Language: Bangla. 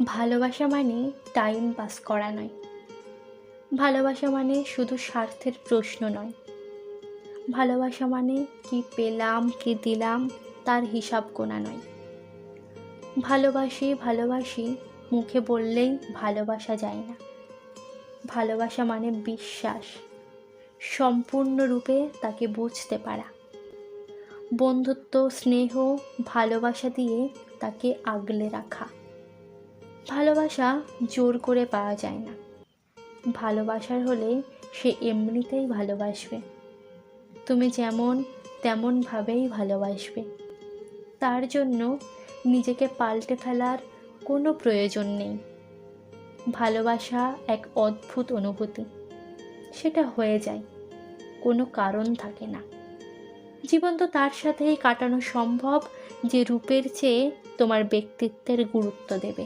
ভালোবাসা মানে টাইম পাস করা নয়। ভালোবাসা মানে শুধু স্বার্থের প্রশ্ন নয়। ভালোবাসা মানে কি পেলাম কি দিলাম তার হিসাব গোনা নয়। ভালোবাসি ভালোবাসি মুখে বললেই ভালোবাসা যায় না। ভালোবাসা মানে বিশ্বাস, সম্পূর্ণরূপে তাকে বুঝতে পারা। বন্ধুত্ব, স্নেহ, ভালোবাসা দিয়ে তাকে আগলে রাখা। ভালোবাসা জোর করে পাওয়া যায় না। ভালোবাসার হলে সে এমনিতেই ভালোবাসবে। তুমি যেমন তেমনভাবেই ভালোবাসবে। তার জন্য নিজেকে পাল্টে ফেলার কোনো প্রয়োজন নেই। ভালোবাসা এক অদ্ভুত অনুভূতি। সেটা হয়ে যায়, কোনো কারণ থাকে না। জীবন তো তার সাথেই কাটানো সম্ভব যে রূপের চেয়ে তোমার ব্যক্তিত্বের গুরুত্ব দেবে।